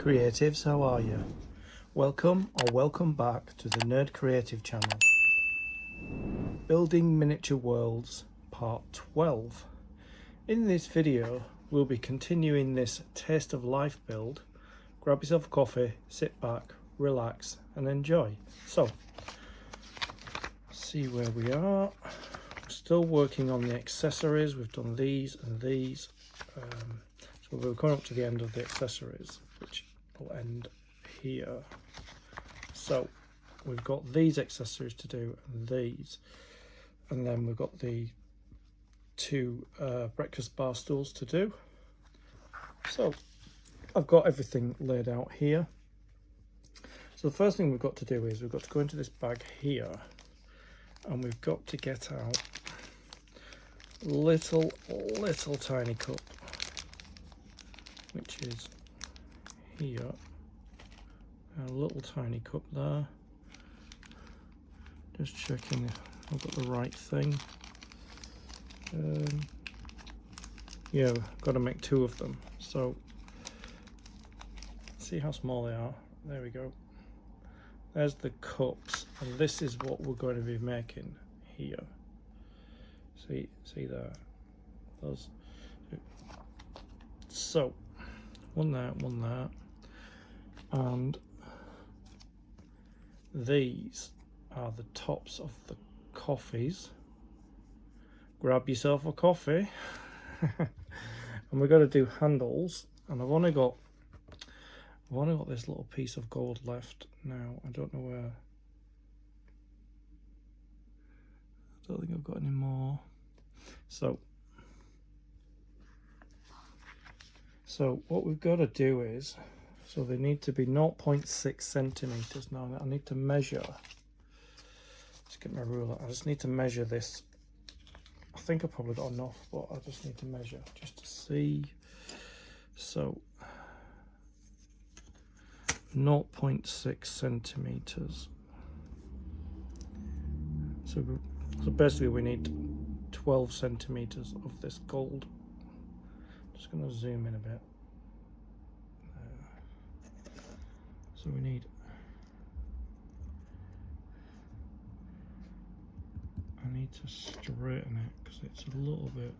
Creatives, how are you? Welcome or welcome back to the Nerd Creative channel. Building Miniature Worlds Part 12. In this video, we'll be continuing this Taste of Life build. Grab yourself a coffee, sit back, relax and enjoy. So, see where we are. Still working on the accessories. We've done these and these. So we're coming up to the end of the accessories, which will end here. So we've got these accessories to do and these, and then we've got the two breakfast bar stools to do. So I've got everything laid out here. So the first thing we've got to do is we've got to go into this bag here and we've got to get out little tiny cup, which is here, a little tiny cup there. Just checking if I've got the right thing. Yeah, got to make two of them. So see how small they are. There we go. There's the cups, and this is what we're going to be making here. See there. Those. So one there, and these are the tops of the coffees. Grab yourself a coffee. And we've got to do handles, and I've only got this little piece of gold left now. I don't know where. I don't think I've got any more. So what we've got to do is, so they need to be 0.6 centimeters. Now I need to measure. Let's get my ruler. I just need to measure this. I think I've probably got enough, but I just need to measure just to see. So 0.6 centimeters. So basically we need 12 centimeters of this gold. Just going to zoom in a bit. So we need, I need to straighten it because it's a little bit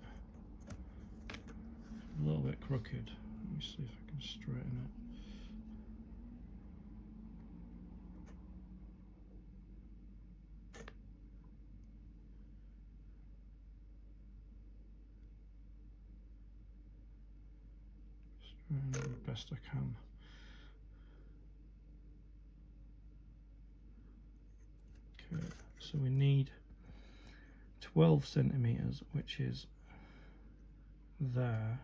crooked. Let me see if I can straighten it. The best I can. Okay, so we need 12 centimeters, which is there,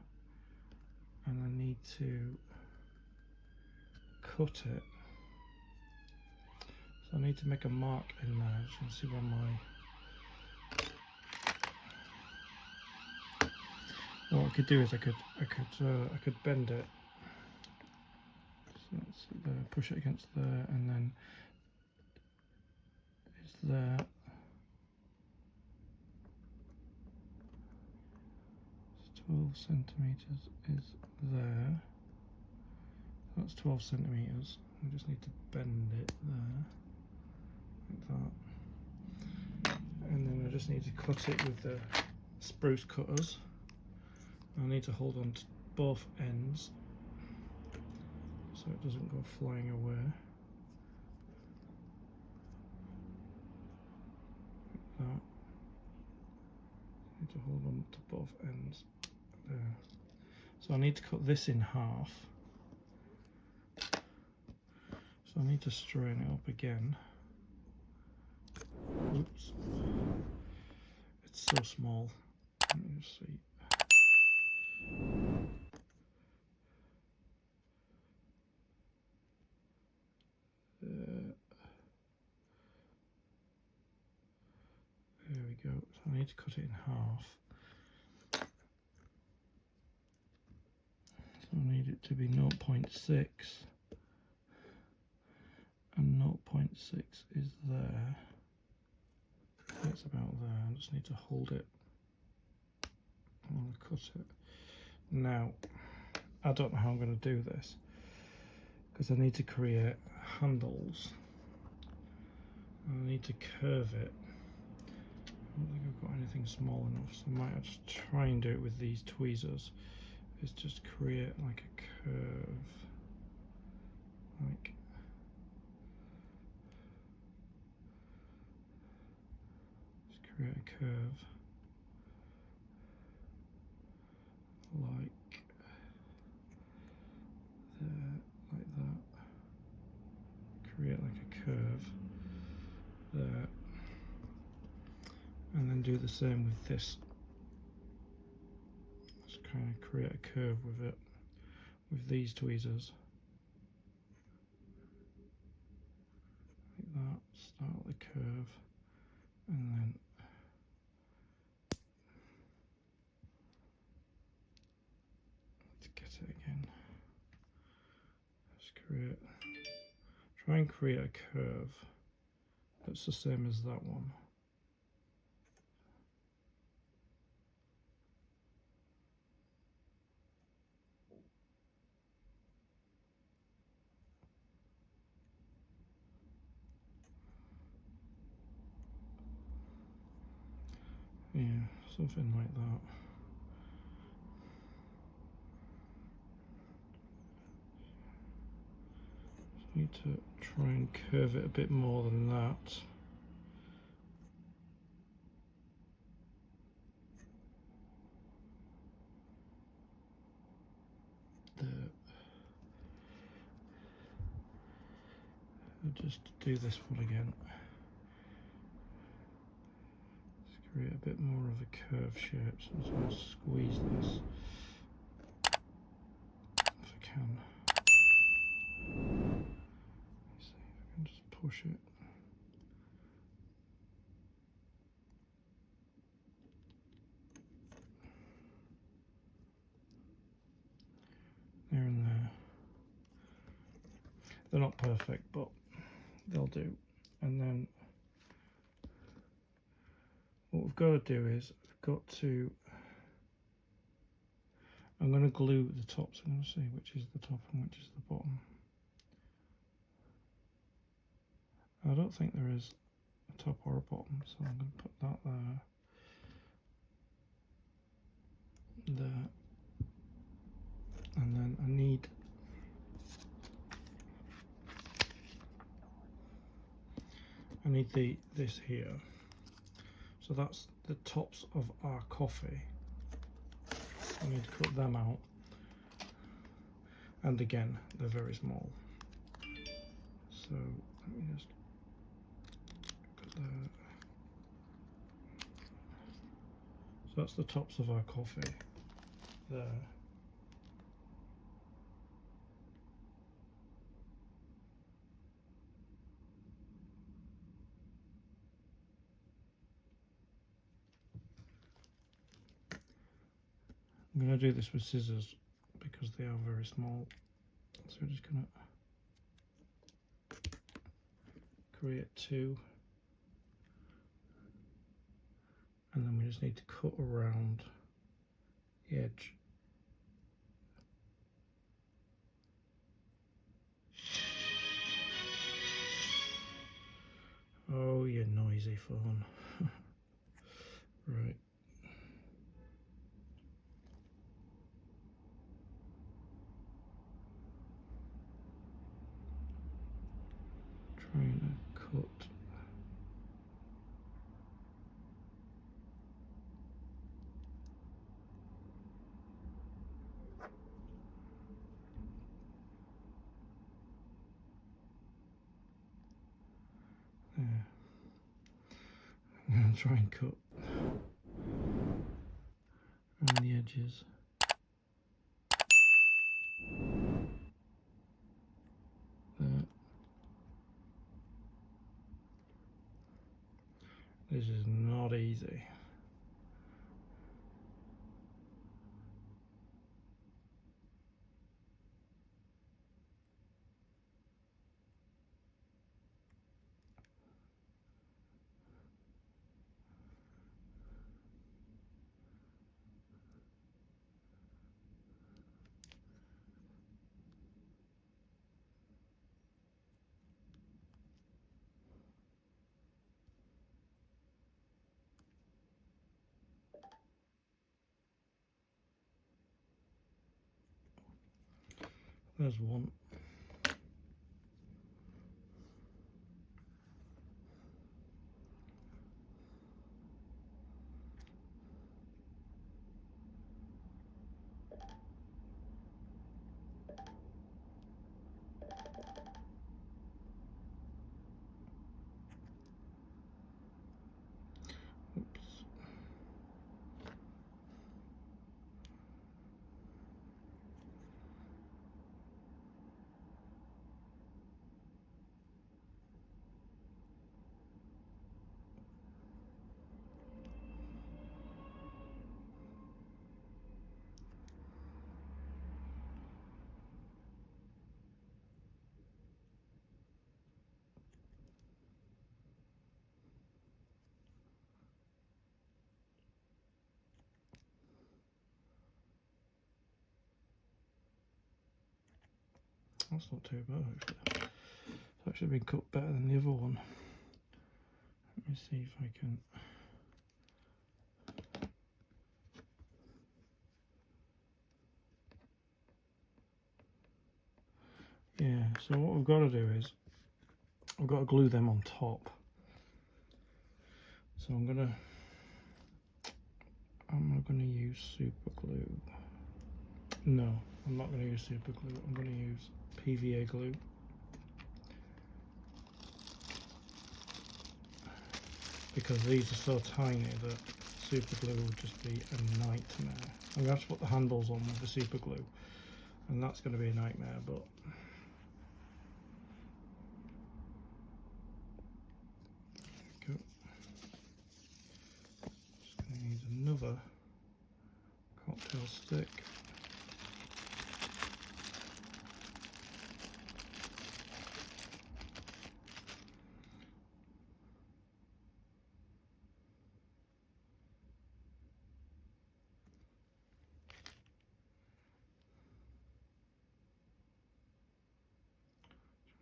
and I need to cut it. So I need to make a mark in there. So you can see where what I could do is I could bend it. So let's push it against there, and then it's there. So 12 centimeters is there. That's 12 centimeters. We just need to bend it there, like that. And then I just need to cut it with the spruce cutters. I need to hold on to both ends so it doesn't go flying away. Like that. Need to hold on to both ends there. So I need to cut this in half. So I need to straighten it up again. Oops. It's so small. Let me just see. There we go. So I need to cut it in half. So I need it to be 0.6, and 0.6 is there. It's about there. I just need to hold it. I'm going to cut it. Now, I don't know how I'm going to do this. because I need to create handles. I need to curve it. I don't think I've got anything small enough, so I might just try and do it with these tweezers. Is just create like a curve, like just create a curve like there, like that. Create like a curve there, and then do the same with this. Just kind of create a curve with it, with these tweezers. Like that, start the curve, and then let's get it again. Just try and create a curve that's the same as that one. Yeah, something like that. Just need to try and curve it a bit more than that. I'll just do this one again. Just create a bit more of a curved shape, so I'm just going to squeeze this if I can. Let's see if I can just push it. There and there. They're not perfect, but they'll do. And then what we've got to do is I'm going to glue the tops. I'm going to see which is the top and which is the bottom. I don't think there is a top or a bottom, so I'm going to put that there, and then I need this here. So that's the tops of our coffee. I need to cut them out, and again they're very small. So let me just cut that. So that's the tops of our coffee there. I'm going to do this with scissors because they are very small. So we're just going to create two, and then we just need to cut around the edge. Oh, you noisy phone. Right. Trying to cut. There. I'm going to try and cut around the edges. There. This is not easy. There's one. Oops. That's not too bad actually. It's actually been cut better than the other one. Let me see if I can. Yeah, so what we've got to do is I've got to glue them on top. So I'm not gonna use super glue. No, I'm not gonna use super glue. I'm gonna use PVA glue. Because these are so tiny that super glue would just be a nightmare. I'm gonna have to put the handles on with the super glue, and that's gonna be a nightmare, but go. Just gonna use another cocktail stick.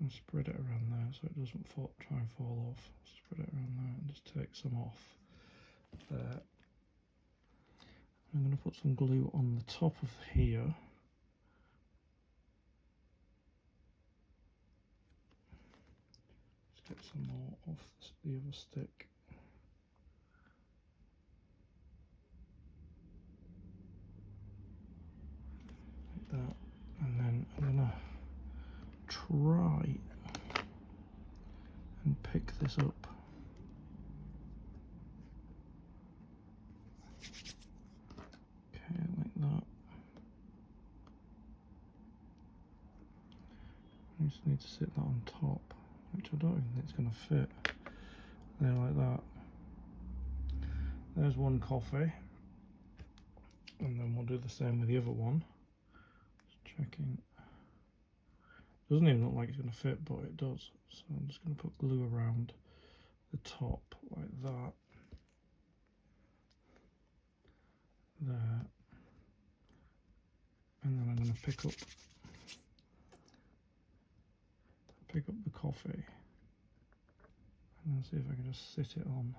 And spread it around there so it doesn't try and fall off. Spread it around there and just take some off there. I'm going to put some glue on the top of here. Just get some more off the other stick. Like that. And then I'm going to try and pick this up. Okay, like that. I just need to sit that on top, which I don't even think it's going to fit. There, like that. There's one coffee. And then we'll do the same with the other one. Just checking. Doesn't even look like it's going to fit, but it does. So I'm just going to put glue around the top like that. There. And then I'm going to pick up the coffee and then see if I can just sit it on.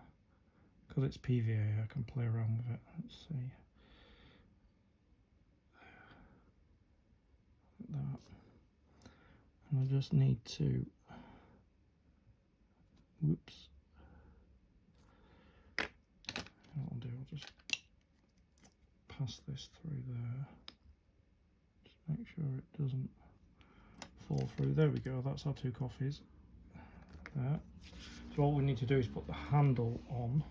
Because it's PVA, I can play around with it. Let's see. Like that. And I just need to, whoops. What I'll do, I'll just pass this through there. Just make sure it doesn't fall through. There we go, that's our two coffees. There. So all we need to do is put the handle on,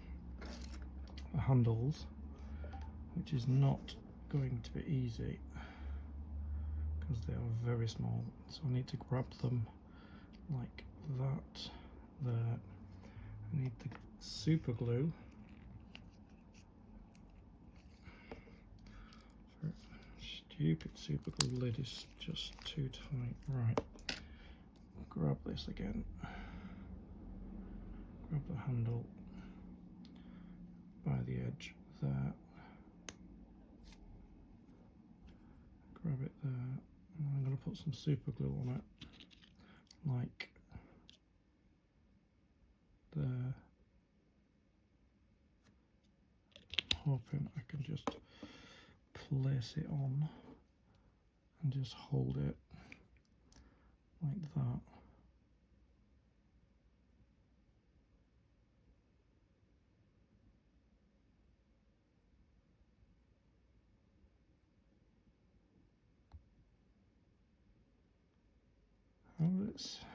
the handles, which is not going to be easy because they are very small. So I need to grab them like that, there. I need the super glue. Stupid super glue lid is just too tight. Right, grab this again. Grab the handle by the edge there. Grab it there. And I'm going to put some super glue on it, like there. Hoping I can just place it on and just hold it like that.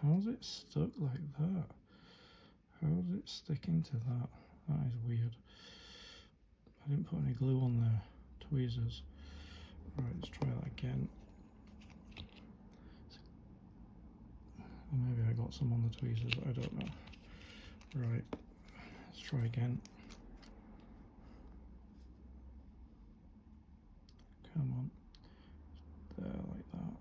How's it stuck like that? How's it sticking to that? That is weird. I didn't put any glue on the tweezers. Right, let's try that again. Or maybe I got some on the tweezers, I don't know. Right, let's try again. Come on. There, like that.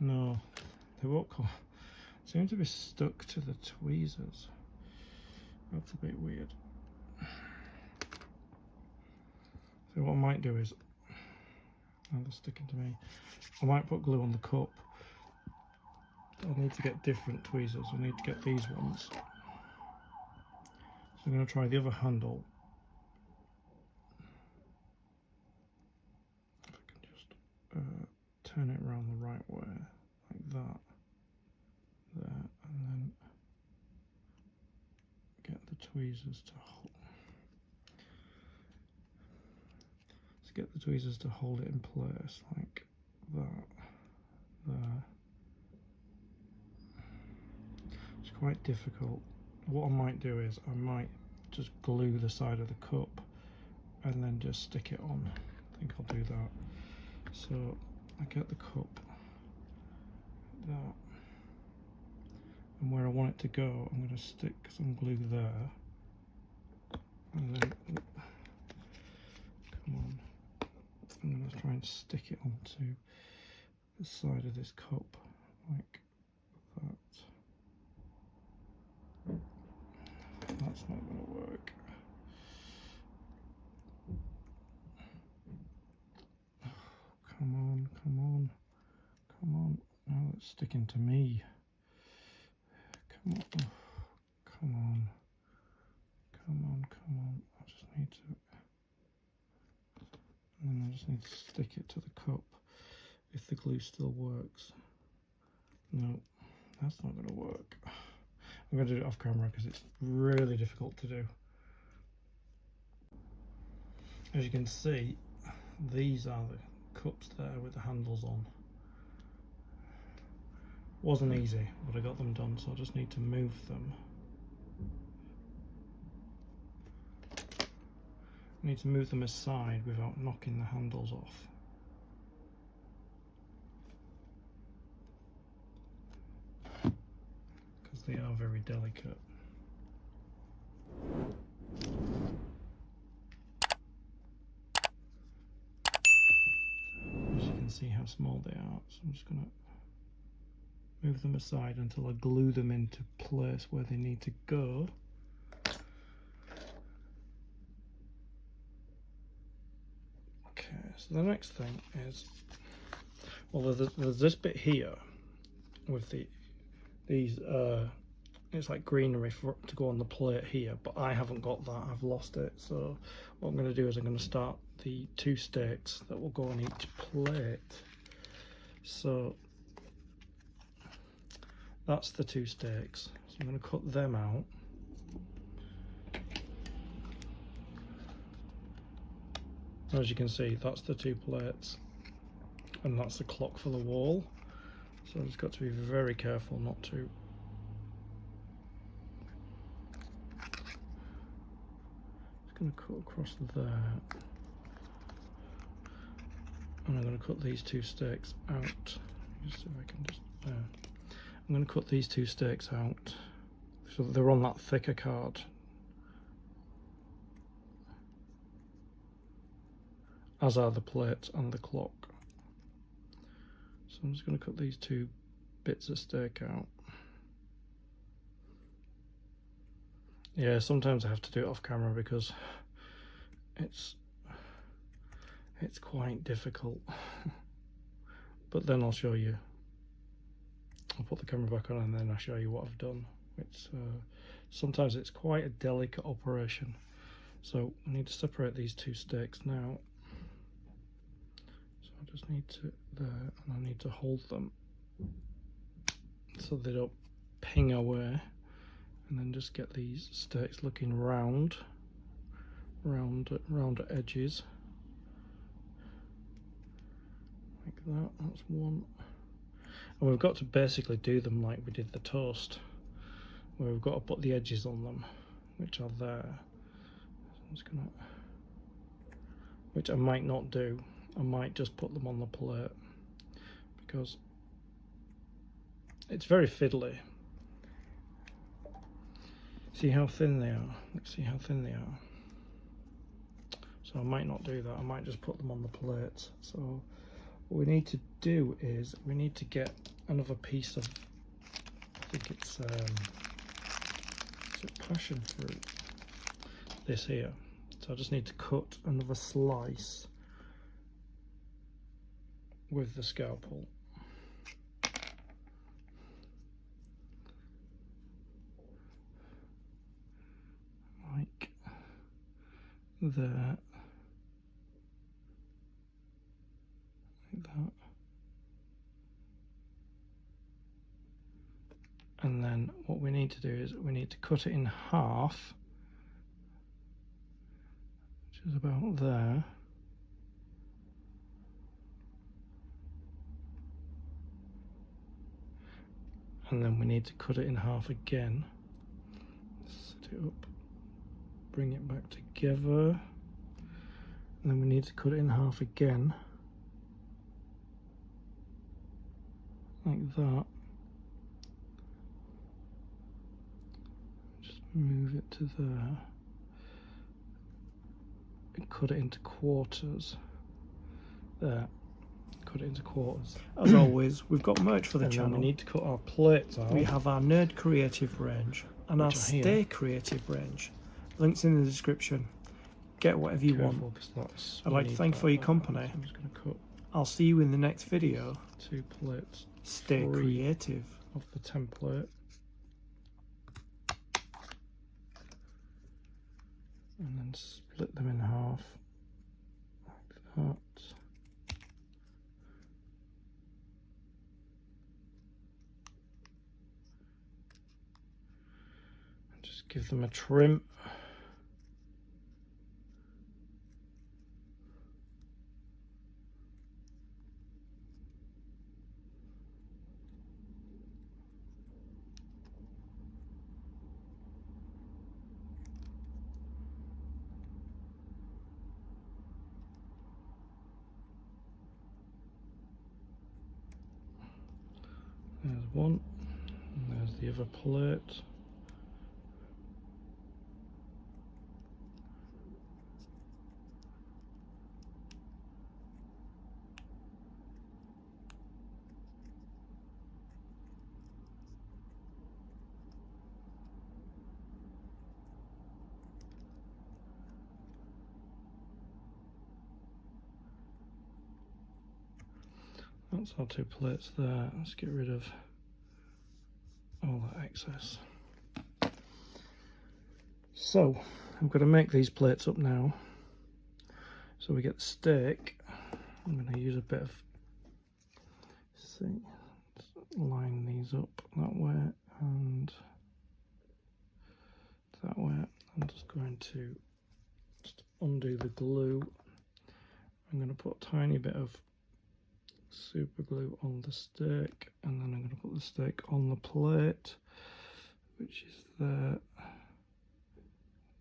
No, they won't come. Seem to be stuck to the tweezers. That's a bit weird. So what I might do is, now they're sticking to me, I might put glue on the cup. I'll need to get different tweezers. I need to get these ones. So I'm going to try the other handle. If I can just turn it around the right way, like that. There, and then get the tweezers to hold. Let's get the tweezers to hold it in place, like that. There. It's quite difficult. What I might do is I might just glue the side of the cup and then just stick it on. I think I'll do that. So I get the cup, like that, and where I want it to go, I'm going to stick some glue there, and then come on, I'm going to try and stick it onto the side of this cup like that. That's not going to work. Come on, come on, come on. Now it's sticking to me. Come on, come on, come on, come on. I just need to, and then I just need to stick it to the cup if the glue still works. No, that's not going to work. I'm going to do it off camera because it's really difficult to do. As you can see, these are the cups there with the handles on. Wasn't easy, but I got them done, so I just need to move them. I need to move them aside without knocking the handles off. Because they are very delicate. As you can see how small they are, so I'm just going to move them aside until I glue them into place where they need to go. Okay, so the next thing is, well, there's this bit here with these it's like greenery to go on the plate here, but I haven't got that, I've lost it. So what I'm going to do is I'm going to start the 2 stakes that will go on each plate. So that's the 2 stakes, so I'm going to cut them out. As you can see, that's the 2 plates, and that's the clock for the wall. So I've just got to be very careful not to going to cut across there, and I'm going to cut these 2 stakes out. Just see if I can just there. I'm going to cut these 2 stakes out so that they're on that thicker card. As are the plates and the clock. So I'm just going to cut these 2 bits of stake out. Yeah, sometimes I have to do it off camera because it's quite difficult. But then I'll show you. I'll put the camera back on and then I'll show you what I've done. It's sometimes it's quite a delicate operation, so I need to separate these two stakes now. So I just need to there, and I need to hold them so they don't ping away, and then just get these stakes looking round at edges like that. That's one. And we've got to basically do them like we did the toast, where we've got to put the edges on them, which are there. So I'm just gonna, which I might not do. I might just put them on the plate because it's very fiddly. See how thin they are? Let's see how thin they are. So I might not do that. I might just put them on the plate. So what we need to do is we need to get another piece of, I think it's passion fruit, this here. So I just need to cut another slice with the scalpel. Like that. Like that. And then what we need to do is we need to cut it in half, which is about there. And then we need to cut it in half again. Set it up, bring it back together. And then we need to cut it in half again, like that. Just move it to there. And cut it into quarters. There. Cut it into quarters. As always, we've got merch for the channel. We need to cut our plates out. We have our Nerd Creative range and our Stay Creative range. Links in the description. Get whatever you want. I'd like to thank you for your company. I'm just going to cut. I'll see you in the next video. 2 plates. Stay creative. Of the template. And then split them in half. Like that. Just give them a trim. There's one, and there's the other plate. That's our 2 plates there. Let's get rid of all that excess. So I'm going to make these plates up now. So we get the steak. I'm going to use a bit of, see, let's line these up that way and that way. I'm just going to undo the glue. I'm going to put a tiny bit of super glue on the steak, and then I'm going to put the steak on the plate, which is there,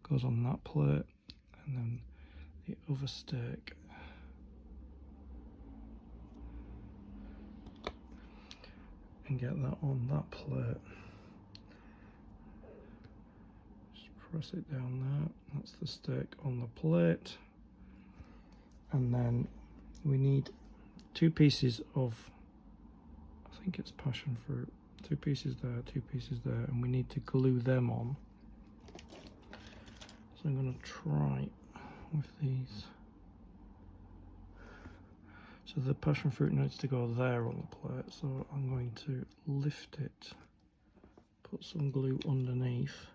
goes on that plate, and then the other steak and get that on that plate. Just press it down there. That's the steak on the plate, and then we need 2 pieces of, I think it's passion fruit, 2 pieces there, 2 pieces there, and we need to glue them on. So I'm going to try with these. So the passion fruit needs to go there on the plate, so I'm going to lift it, put some glue underneath,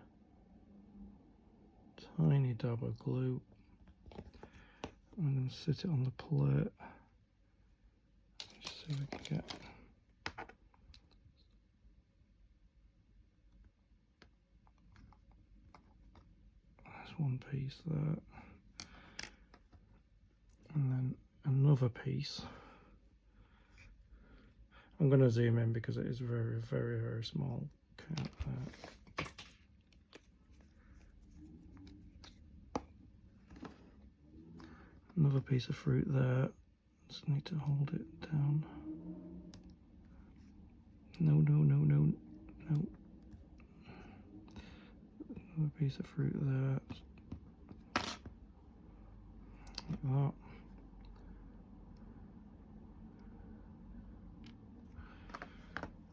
tiny dab of glue. I'm going to sit it on the plate. Let's see if we can get. There's one piece there, and then another piece. I'm going to zoom in because it is very, very, very small. Okay, another piece of fruit there. Just need to hold it down. No, no, no, no, no. Another piece of fruit there. Like that.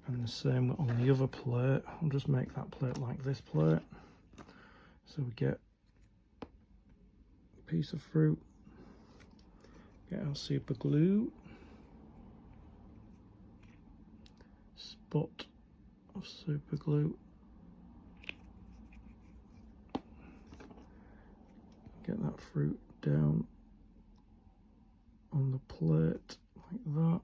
And the same on the other plate. I'll just make that plate like this plate. So we get a piece of fruit, get our super glue, spot of super glue, get that fruit down on the plate like that.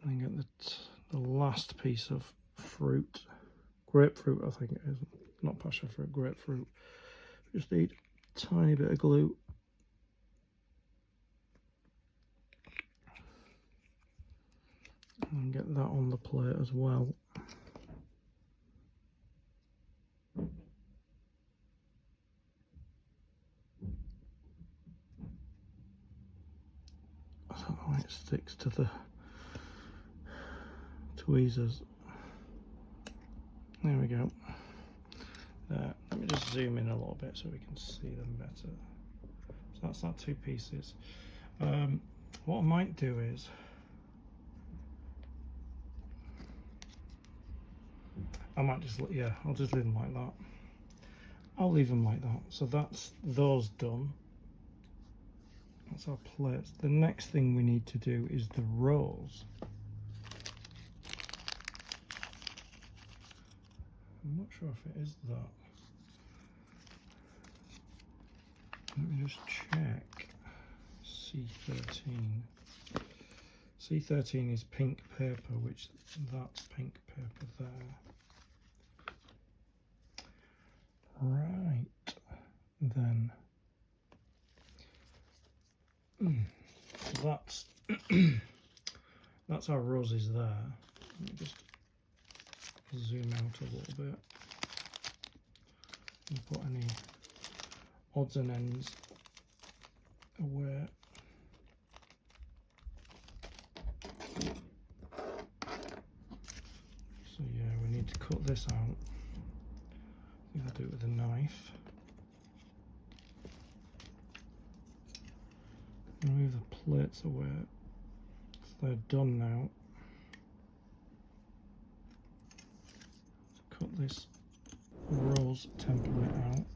And then get the last piece of fruit, grapefruit I think it is, not passion fruit, grapefruit. Just need a tiny bit of glue. And get that on the plate as well. I don't know why it sticks to the tweezers. There we go. There. Let me just zoom in a little bit so we can see them better. So that's that two pieces. What I might do is I might just, yeah, I'll just leave them like that. I'll leave them like that. So that's those done. That's our plates. The next thing we need to do is the rows. I'm not sure if it is that. Let me just check. C13. C13 is pink paper, which that's pink paper there. Right, then that's that's our roses there. Let me just zoom out a little bit and put any odds and ends away. So yeah, we need to cut this out. I think I'll do it with a knife. Move the plates away. So they're done now. Cut this rose template out.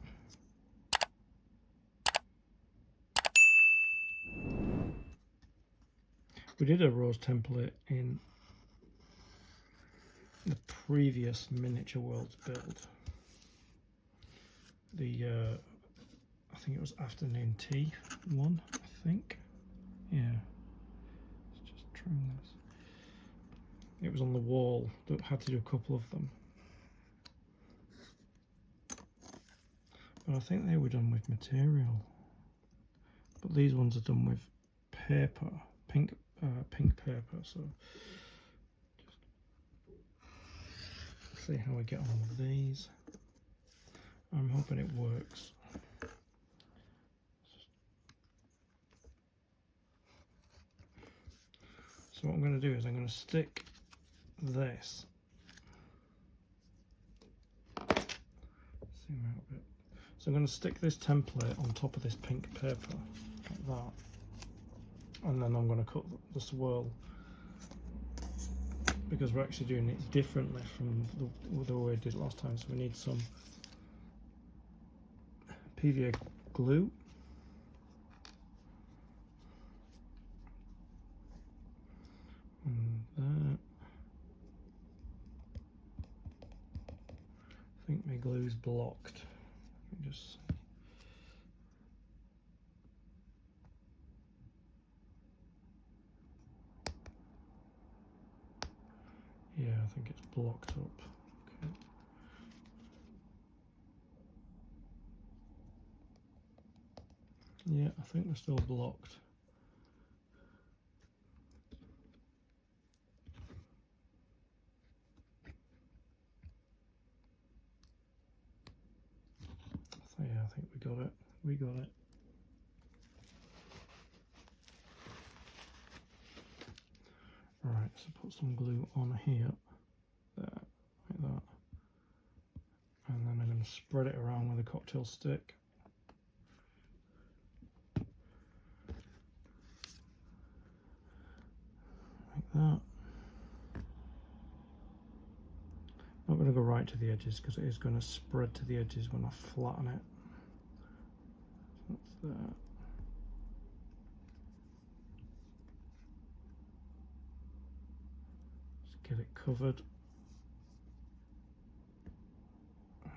We did a rose template in the previous Miniature Worlds build. The I think it was afternoon tea one, I think. Yeah. Let's just trim this. It was on the wall, that had to do a couple of them. But I think they were done with material. But these ones are done with paper, pink paper. So just see how we get on with these. I'm hoping it works. So what I'm going to do is I'm going to stick this. Zoom out a bit. So I'm going to stick this template on top of this pink paper, like that. And then I'm going to cut the swirl, because we're actually doing it differently from the way we did it last time. So we need some PVA glue. And that. I think my glue is blocked. Let me just. Yeah, I think it's blocked up. Okay. Yeah, I think they're still blocked. So yeah, I think we got it. We got it. Right, so put some glue on here, there, like that. And then I'm going to spread it around with a cocktail stick. Like that. Not going to go right to the edges because it is going to spread to the edges when I flatten it. So that's that. Just get it covered.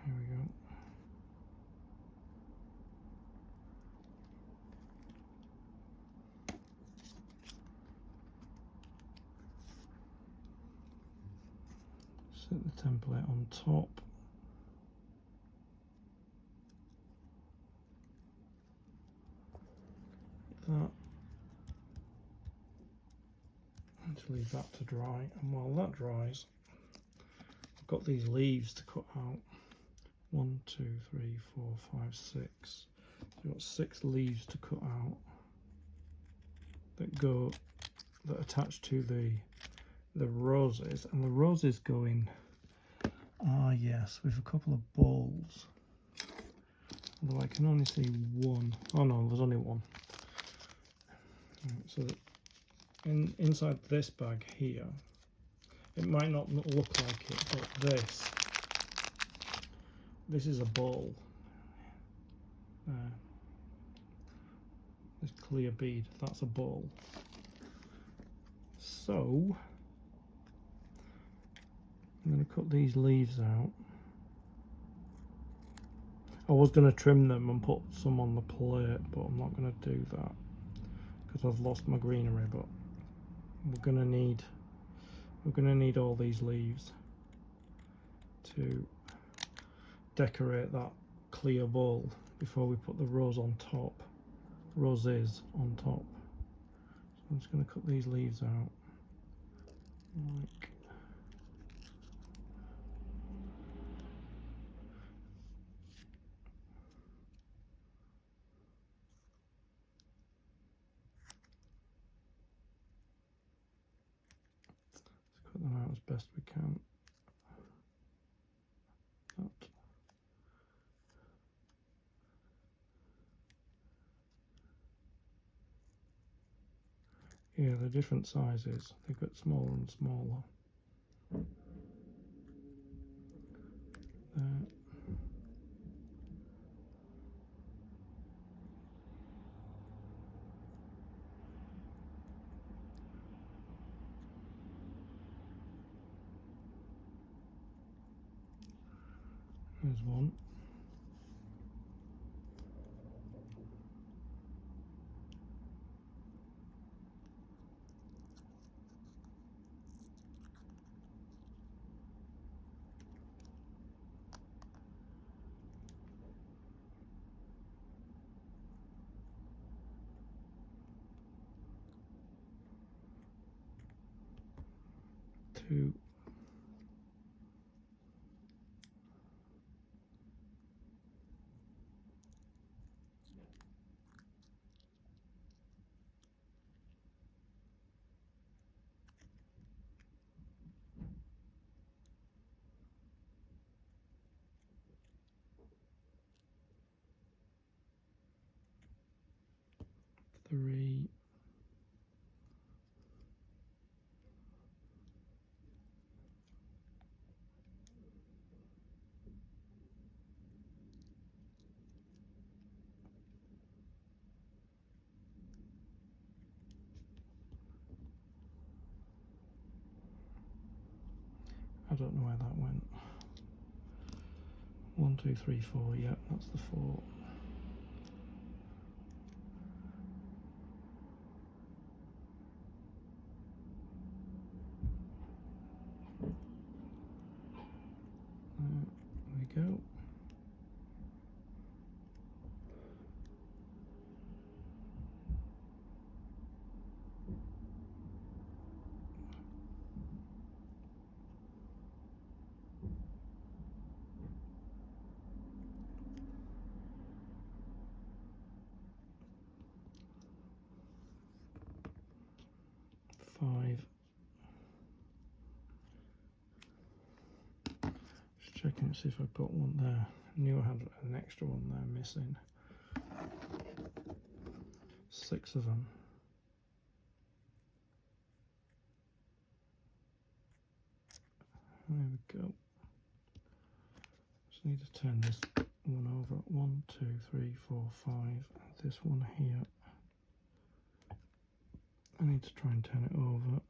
Here we go. Set the template on top. Like that. And to leave that to dry. And while that dries, I've got these leaves to cut out. 1, 2, 3, 4, 5, 6. So I've got 6 leaves to cut out that attach to the roses, and the roses go in. Ah yes, with a couple of balls. Although I can only see one. Oh no, there's only one. Right, so inside this bag here, it might not look like it, but this is a ball. This clear bead, that's a ball. So I'm going to cut these leaves out. I was going to trim them and put some on the plate, but I'm not going to do that because I've lost my greenery. But we're going to need all these leaves to decorate that clear bowl before we put the roses on top. So I'm just going to cut these leaves out like. Cut them out as best we can. That. Yeah, they're different sizes. They get smaller and smaller. There. There's one. Two. Three. don't know where that went. 1, 2, 3, 4. Yep, that's the 4. There we go. Just checking to see if I've got one there. I knew I had an extra one there missing. 6 of them. There we go. Just need to turn this one over. 1, 2, 3, 4, 5. And this one here. I need to try and turn it over.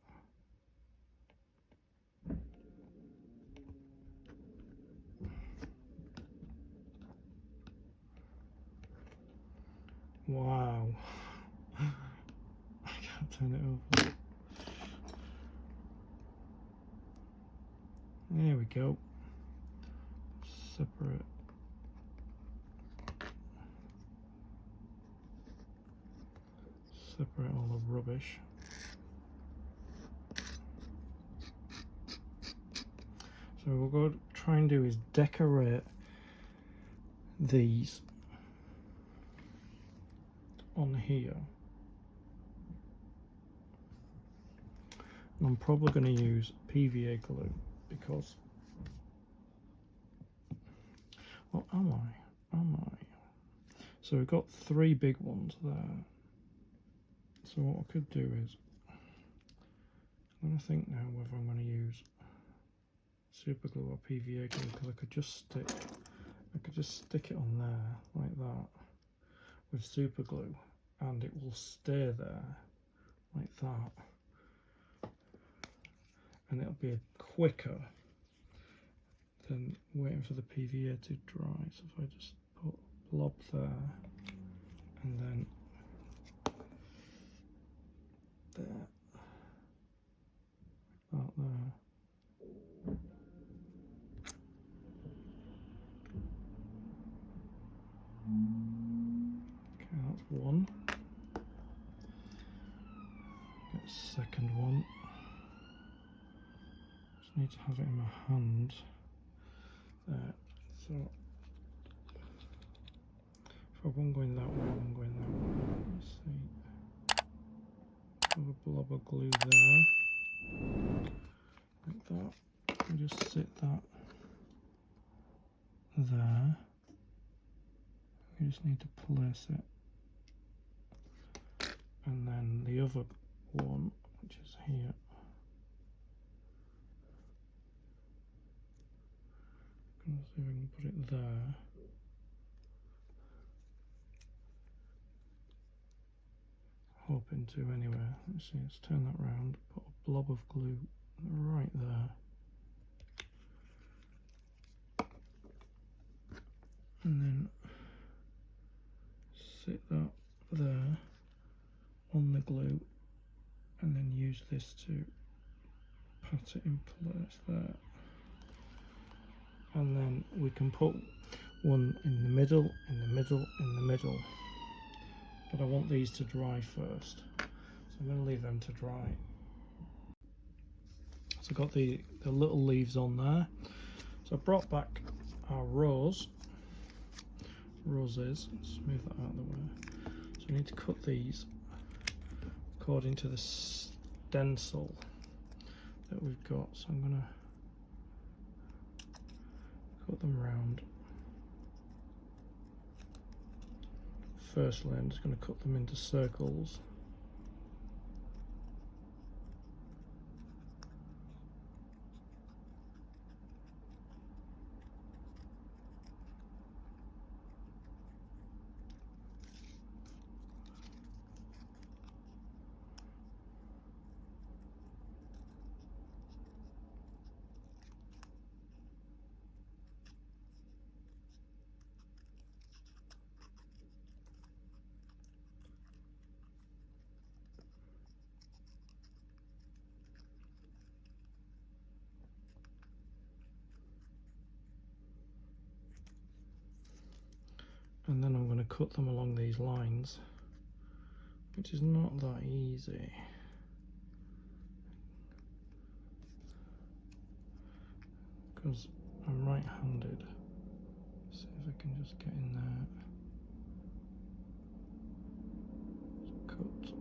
Wow. I can't turn it over. There we go. Separate. Separate all the rubbish. So what we're going to try and do is decorate these on here. And I'm probably going to use PVA glue because, well, am I? So we've got 3 big ones there. So what I could do is, I'm going to think now whether I'm going to use super glue or PVA glue, because I could just stick it on there like that with super glue and it will stay there like that, and it'll be quicker than waiting for the PVA to dry. So if I just put a blob there and then there, that there. Okay, that's one. Get a second one. Just need to have it in my hand. There. So if one going that way, one going that way. Let's see. Have a blob of glue there, like that. And just sit that there. We just need to place it, and then the other one, which is here, I'm going to see if I can put it there. Hoping to anyway. Let's see, let's turn that round, put a blob of glue right there. And then sit that there on the glue, and then use this to pat it in place there. And then we can put one in the middle, in the middle, in the middle. But I want these to dry first, so I'm going to leave them to dry. So I've got the little leaves on there. So I brought back our roses. Let's move that out of the way. So we need to cut these according to the stencil that we've got. So I'm going to cut them round. Firstly, I'm just going to cut them into circles. and then I'm going to cut them along these lines, which is not that easy. Because I'm right-handed. See if I can just get in there. Cut.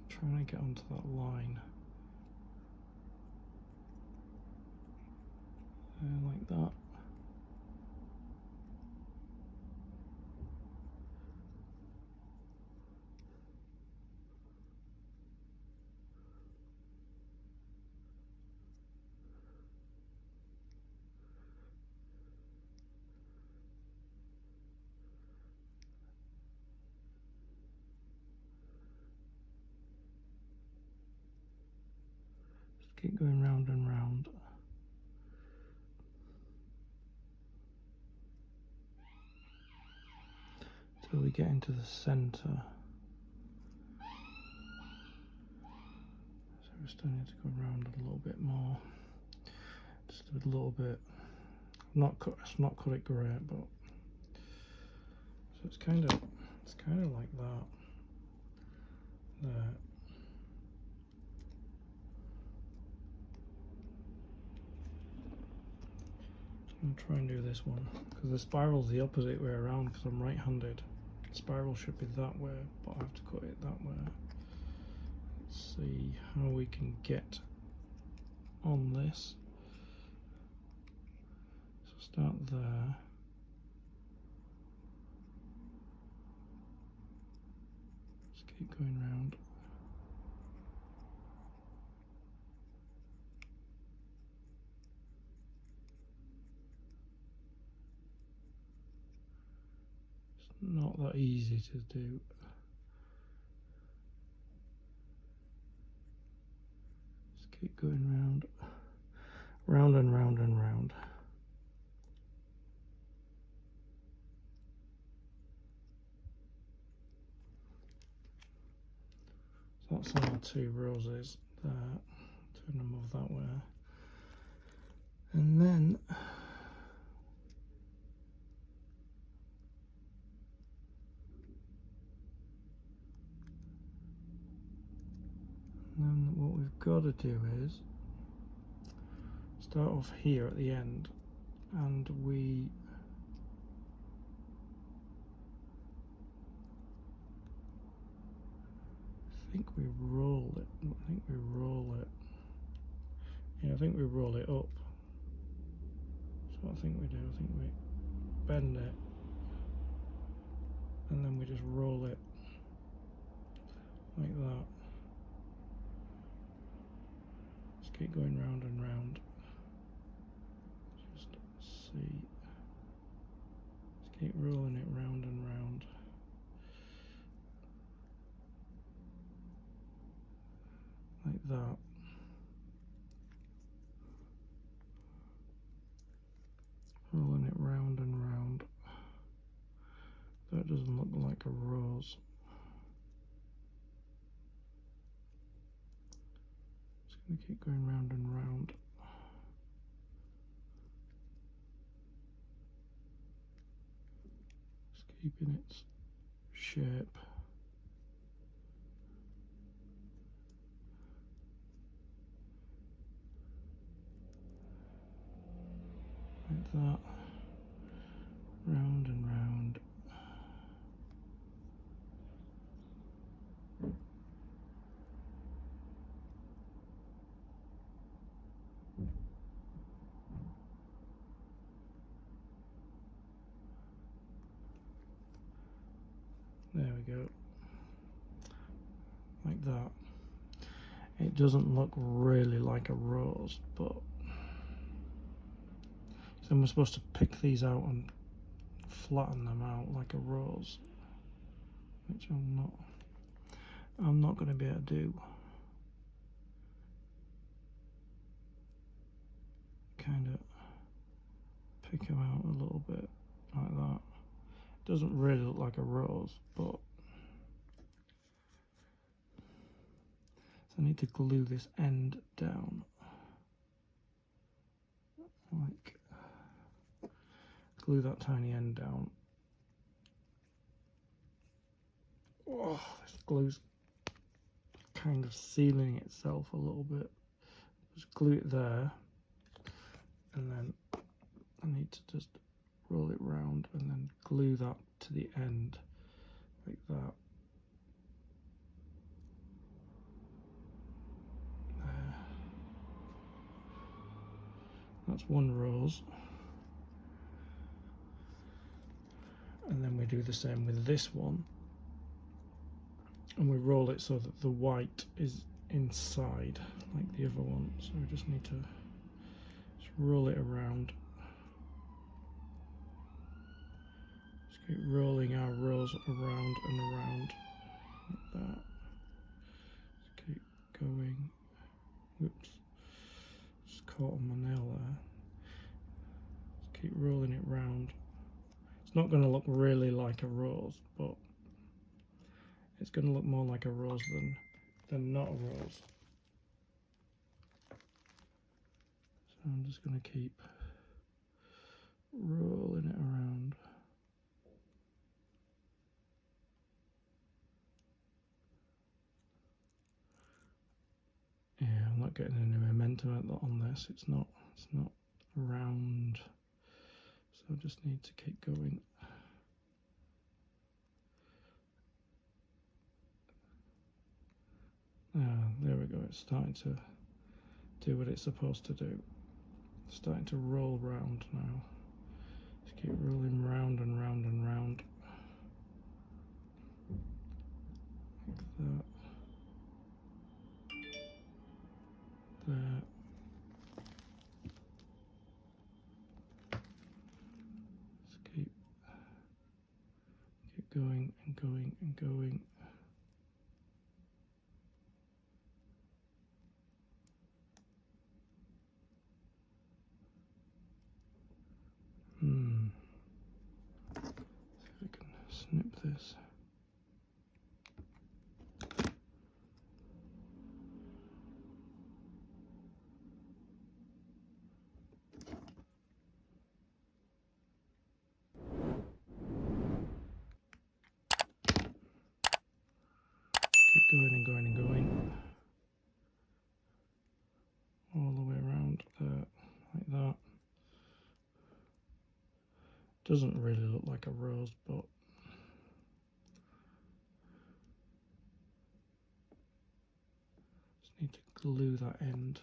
Trying to get onto that line. Like that. Just keep going round and round. Till we get into the centre. So we're still need to go around a little bit more. Just a little bit. It's not cut it great, but so it's kind of like that. There. I'm gonna try and do this one because the spiral's the opposite way around because I'm right-handed. The spiral should be that way, but I have to cut it that way. Let's see how we can get on this. So start there. Just keep going round. Not that easy to do. Just keep going round, round and round and round. So that's our 2 roses there. Turn them over that way. And then what we've got to do is start off here at the end, and we roll it. Yeah, I think we roll it up. That's what I think we do. I think we bend it and then we just roll it like that. Just keep going round and round. Just see. Just keep rolling it round and round. Like that. Rolling it round and round. That doesn't look like a rose. Just going to keep going round and round. Just keeping its shape. Like that. Round and round. There we go. Like that. It doesn't look really like a rose, but so we're supposed to pick these out and flatten them out like a rose, which I'm not going to be able to do. kind of pick them out a little bit like that. It doesn't really look like a rose, but so I need to glue this end down, like glue that tiny end down. Oh, this glue's kind of sealing itself a little bit. Just glue it there, and then I need to just roll it round and then glue that to the end like that. There. That's one rose. And then we do the same with this one. And we roll it so that the white is inside like the other one. So we just need to just roll it around. Just keep rolling our rose around and around like that. Just keep going. Whoops. Just caught on my nail there. Just keep rolling it round. It's not going to look really like a rose, but it's going to look more like a rose than not a rose. So I'm just going to keep rolling it around. Yeah, I'm not getting any momentum on this. It's not round. So I just need to keep going. There we go, it's starting to do what it's supposed to do. It's starting to roll round now. Just keep rolling round and round and round. Like that. There. Just keep going and going and going. See if I can snip this. Keep going and going and going. All the way around there, like that. Doesn't really look like a rose, but just need to glue that end.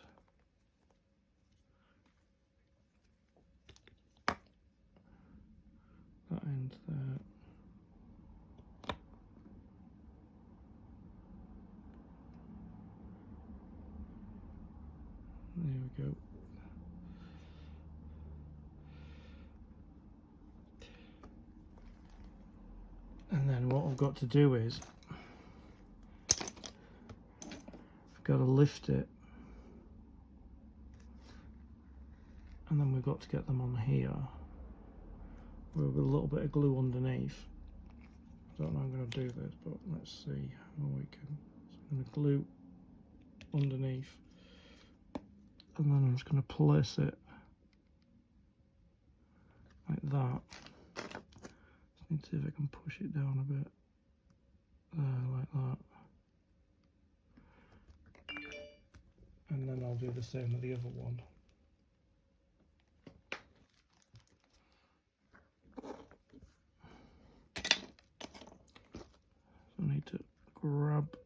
That end there. There we go. And then what I've got to do is I've got to lift it, and then we've got to get them on here with a little bit of glue underneath. I don't know how I'm going to do this, but let's see how we can. So I'm going to glue underneath, and then I'm just going to place it like that. Just need to see if I can push it down a bit. There, like that. And then I'll do the same with the other one. So I need to grab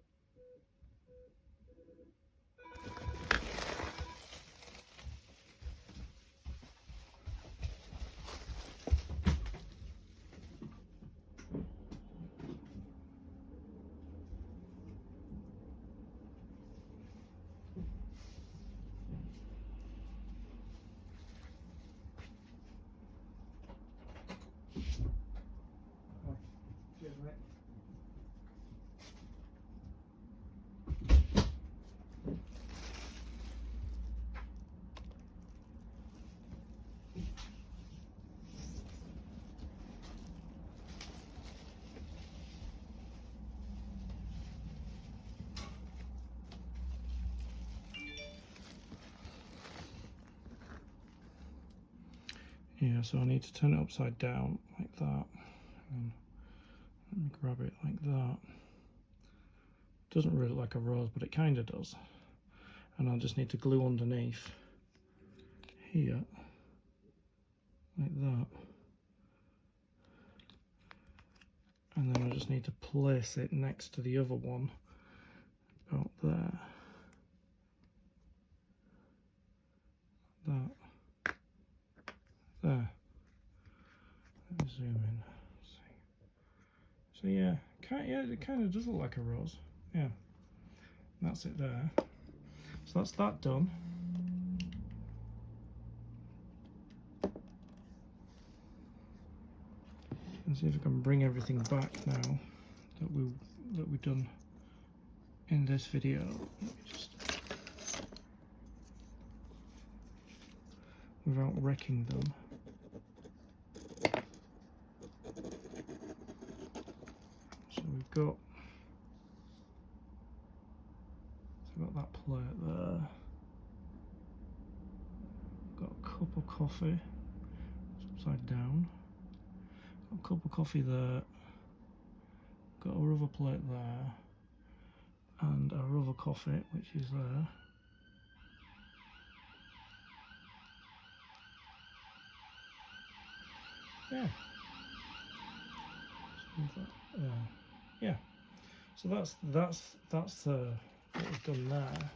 Yeah, so I need to turn it upside down like that. And let me grab it like that. Doesn't really look like a rose, but it kind of does. And I'll just need to glue underneath here, like that. And then I just need to place it next to the other one, about there. That. There. Let me zoom in. So yeah, it kind of does look like a rose. Yeah, that's it there. So that's that done. And see if I can bring everything back now that we've done in this video. Let me just, without wrecking them. So we've got that plate there. Got a cup of coffee. It's upside down. Got a cup of coffee there. Got a rubber plate there. And a rubber coffee, which is there. Yeah. Yeah. So that's what we've done there.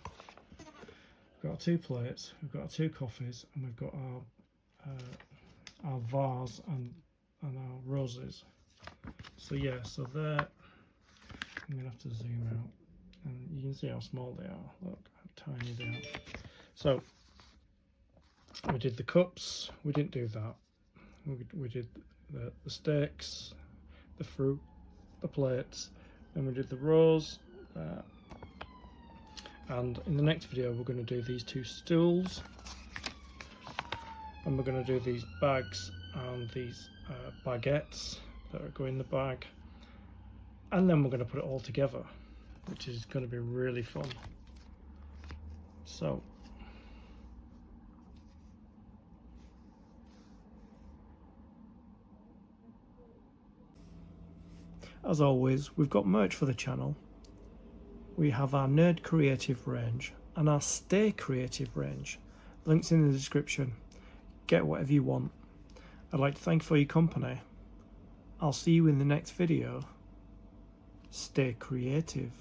We've got our 2 plates, we've got our 2 coffees, and we've got our vase and our roses. So yeah, so there. I'm gonna have to zoom out, and you can see how small they are. Look how tiny they are. So we did the cups. We didn't do that. We did the stakes, the fruit, the plates, and we did the rose. And in the next video we're going to do these 2 stools, and we're going to do these bags and these baguettes that go in the bag, and then we're going to put it all together, which is going to be really fun. So as always, we've got merch for the channel. We have our Nerd Creative range and our Stay Creative range. Links in the description. Get whatever you want. I'd like to thank you for your company. I'll see you in the next video. Stay creative.